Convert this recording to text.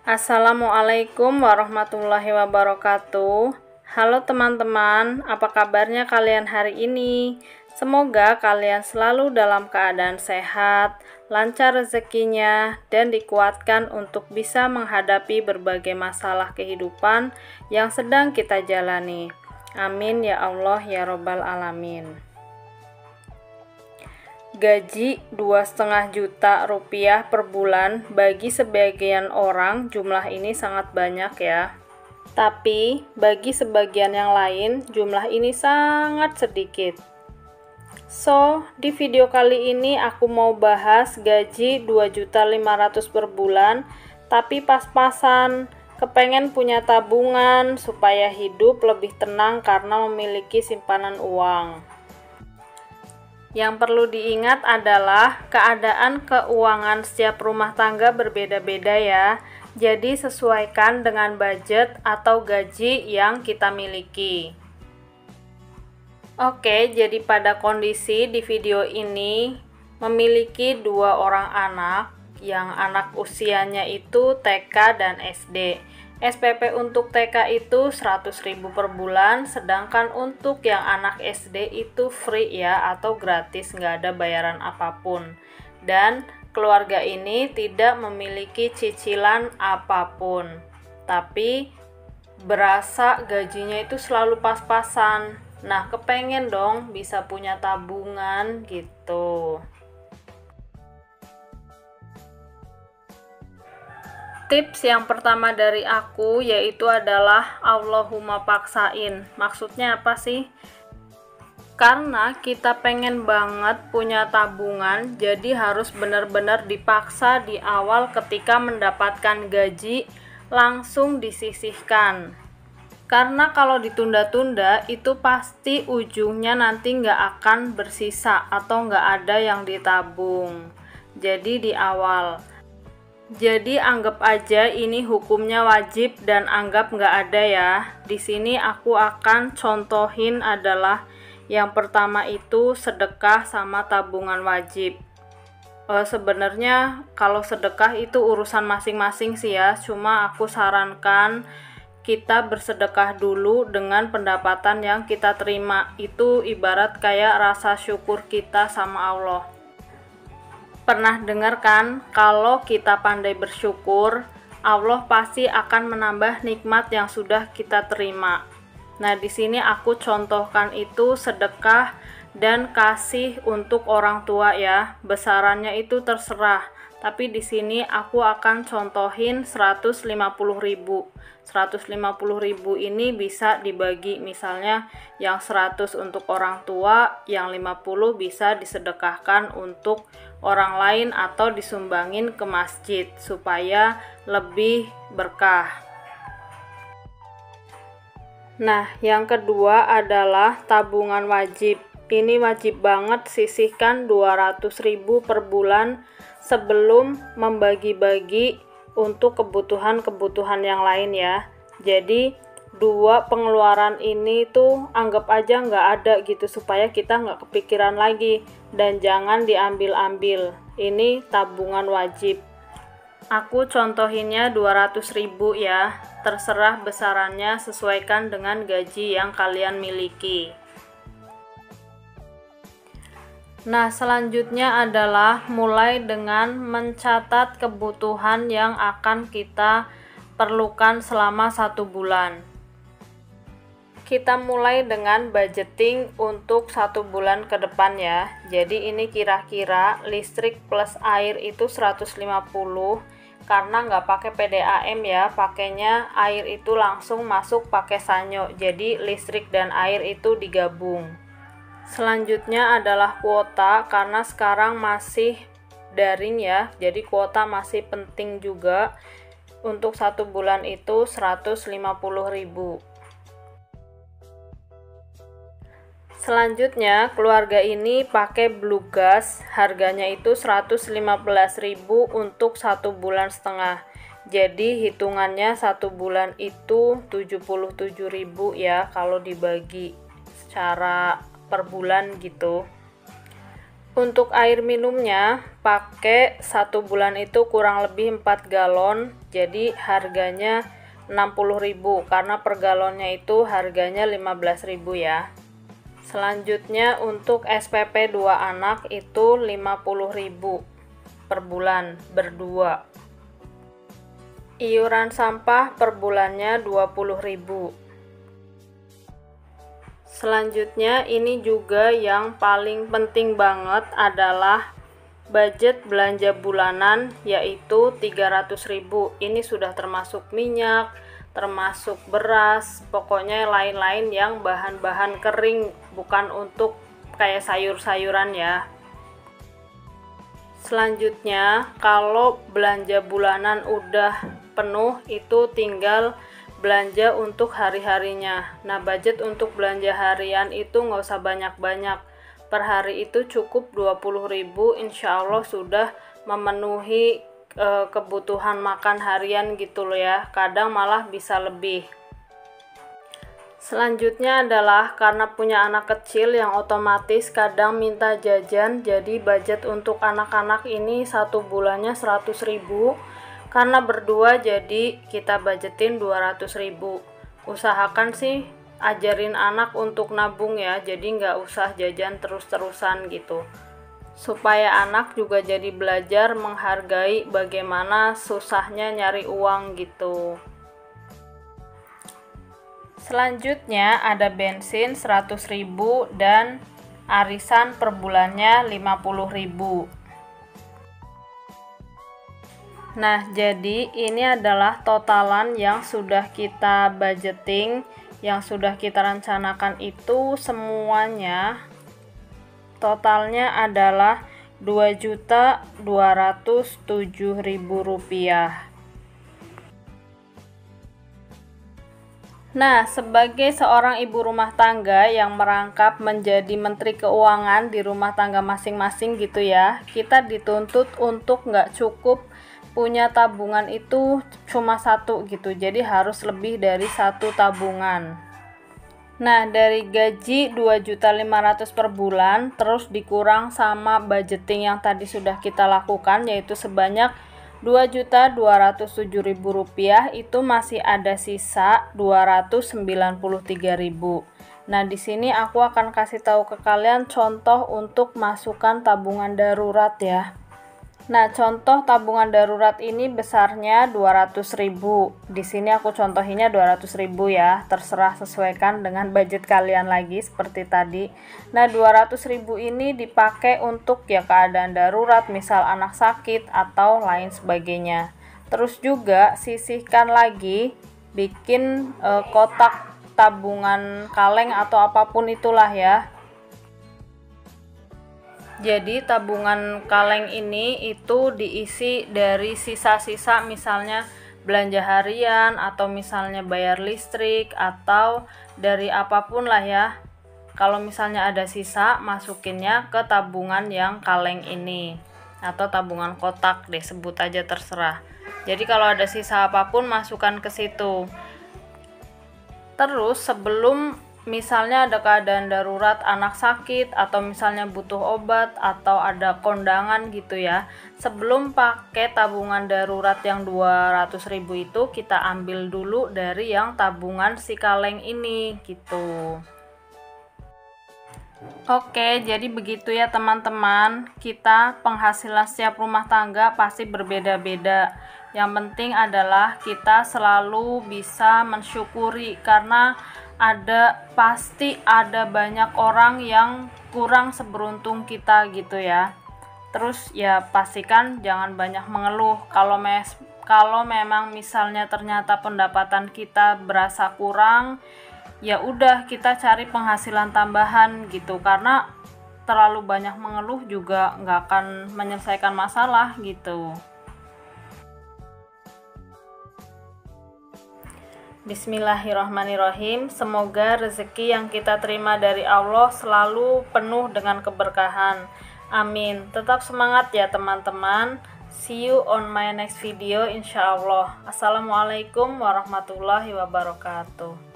Assalamualaikum warahmatullahi wabarakatuh. Halo teman-teman, apa kabarnya kalian hari ini? Semoga kalian selalu dalam keadaan sehat, lancar rezekinya, dan dikuatkan untuk bisa menghadapi berbagai masalah kehidupan yang sedang kita jalani. Amin ya Allah ya Robbal Alamin. Gaji 2,5 juta rupiah per bulan bagi sebagian orang jumlah ini sangat banyak ya. Tapi bagi sebagian yang lain jumlah ini sangat sedikit. So, di video kali ini aku mau bahas gaji 2.500.000 per bulan, tapi pas-pasan kepengen punya tabungan supaya hidup lebih tenang karena memiliki simpanan uang. Yang perlu diingat adalah keadaan keuangan setiap rumah tangga berbeda-beda ya. Jadi sesuaikan dengan budget atau gaji yang kita miliki. Oke, jadi pada kondisi di video ini memiliki 2 orang anak, yang anak usianya itu TK dan SD. SPP untuk TK itu 100.000 per bulan, sedangkan untuk yang anak SD itu free ya, atau gratis, nggak ada bayaran apapun. Dan keluarga ini tidak memiliki cicilan apapun, tapi berasa gajinya itu selalu pas-pasan. Nah, kepengen dong bisa punya tabungan gitu. Tips yang pertama dari aku yaitu adalah Allahumma paksain. Maksudnya apa sih? Karena kita pengen banget punya tabungan, jadi harus benar-benar dipaksa di awal ketika mendapatkan gaji langsung disisihkan. Karena kalau ditunda-tunda itu pasti ujungnya nanti nggak akan bersisa atau nggak ada yang ditabung. Jadi di awal. Jadi anggap aja ini hukumnya wajib dan anggap nggak ada ya. Di sini aku akan contohin adalah yang pertama itu sedekah sama tabungan wajib. Sebenarnya kalau sedekah itu urusan masing-masing sih ya. Cuma aku sarankan kita bersedekah dulu dengan pendapatan yang kita terima. Itu ibarat kayak rasa syukur kita sama Allah. Pernah dengar kan, kalau kita pandai bersyukur, Allah pasti akan menambah nikmat yang sudah kita terima. Nah, di sini aku contohkan itu sedekah dan kasih untuk orang tua ya. Besarannya itu terserah. Tapi di sini aku akan contohin 150.000. 150.000 ini bisa dibagi, misalnya yang 100 untuk orang tua, yang 50 bisa disedekahkan untuk orang lain atau disumbangin ke masjid supaya lebih berkah. Nah, yang kedua adalah tabungan wajib. Ini wajib banget sisihkan 200.000 per bulan sebelum membagi-bagi untuk kebutuhan-kebutuhan yang lain ya. Jadi dua pengeluaran ini tuh anggap aja nggak ada gitu supaya kita nggak kepikiran lagi, dan jangan diambil-ambil. Ini tabungan wajib. Aku contohinnya 200.000 ya. Terserah besarannya, sesuaikan dengan gaji yang kalian miliki. Nah, selanjutnya adalah mulai dengan mencatat kebutuhan yang akan kita perlukan selama 1 bulan. Kita mulai dengan budgeting untuk 1 bulan ke depan ya. Jadi ini kira-kira listrik plus air itu 150, karena nggak pakai PDAM ya, pakainya air itu langsung masuk pakai sanyo. Jadi listrik dan air itu digabung. Selanjutnya adalah kuota, karena sekarang masih daring ya, jadi kuota masih penting juga. Untuk 1 bulan itu 150.000. Selanjutnya keluarga ini pakai Blue Gas, harganya itu 115.000 untuk 1,5 bulan. Jadi hitungannya 1 bulan itu 77.000 ya kalau dibagi secara per bulan gitu. Untuk air minumnya pakai 1 bulan itu kurang lebih 4 galon, jadi harganya 60.000 karena per galonnya itu harganya 15.000 ya. Selanjutnya untuk SPP 2 anak itu 50.000 per bulan berdua. Iuran sampah per bulannya 20.000. Selanjutnya ini juga yang paling penting banget adalah budget belanja bulanan, yaitu 300.000. Ini sudah termasuk minyak, termasuk beras, pokoknya lain-lain yang bahan-bahan kering, bukan untuk kayak sayur-sayuran ya. Selanjutnya kalau belanja bulanan udah penuh, itu tinggal belanja untuk hari-harinya. Nah, budget untuk belanja harian itu nggak usah banyak-banyak. Per hari itu cukup 20.000, insya Allah sudah memenuhi kebutuhan makan harian gitu loh ya. Kadang malah bisa lebih. Selanjutnya adalah karena punya anak kecil yang otomatis kadang minta jajan, jadi budget untuk anak-anak ini 1 bulannya 100.000. Karena berdua jadi kita budgetin 200.000. Usahakan sih ajarin anak untuk nabung ya, jadi nggak usah jajan terus-terusan gitu, supaya anak juga jadi belajar menghargai bagaimana susahnya nyari uang gitu. Selanjutnya ada bensin 100.000 dan arisan per bulannya 50.000. Nah, jadi ini adalah totalan yang sudah kita budgeting, yang sudah kita rencanakan itu semuanya. Totalnya adalah Rp2.207.000. Nah, sebagai seorang ibu rumah tangga yang merangkap menjadi menteri keuangan di rumah tangga masing-masing gitu ya, kita dituntut untuk nggak cukup punya tabungan itu cuma 1 gitu, jadi harus lebih dari 1 tabungan. Nah, dari gaji 2.500.000 per bulan terus dikurang sama budgeting yang tadi sudah kita lakukan, yaitu sebanyak Rp2.207.000, itu masih ada sisa 293.000. Nah, di sini aku akan kasih tahu ke kalian contoh untuk masukkan tabungan darurat ya. Nah, contoh tabungan darurat ini besarnya 200.000. Di sini aku contohinnya 200.000 ya. Terserah, sesuaikan dengan budget kalian lagi seperti tadi. Nah, 200.000 ini dipakai untuk ya keadaan darurat, misal anak sakit atau lain sebagainya. Terus juga sisihkan lagi, bikin kotak tabungan kaleng atau apapun itulah ya. Jadi tabungan kaleng ini itu diisi dari sisa-sisa, misalnya belanja harian atau misalnya bayar listrik atau dari apapun lah ya. Kalau misalnya ada sisa, masukinnya ke tabungan yang kaleng ini atau tabungan kotak deh, sebut aja terserah. Jadi kalau ada sisa apapun masukkan ke situ. Terus sebelum misalnya ada keadaan darurat, anak sakit atau misalnya butuh obat atau ada kondangan gitu ya, sebelum pakai tabungan darurat yang 200.000 itu kita ambil dulu dari yang tabungan si kaleng ini gitu. Oke, jadi begitu ya teman-teman. Kita penghasilan setiap rumah tangga pasti berbeda-beda. Yang penting adalah kita selalu bisa mensyukuri, karena pasti ada banyak orang yang kurang seberuntung kita gitu ya. Terus ya pastikan jangan banyak mengeluh. Kalau memang misalnya ternyata pendapatan kita berasa kurang, ya udah kita cari penghasilan tambahan gitu, karena terlalu banyak mengeluh juga nggak akan menyelesaikan masalah gitu. Bismillahirrahmanirrahim. Semoga rezeki yang kita terima dari Allah selalu penuh dengan keberkahan. Amin. Tetap semangat ya teman-teman. See you on my next video insyaallah. Assalamualaikum warahmatullahi wabarakatuh.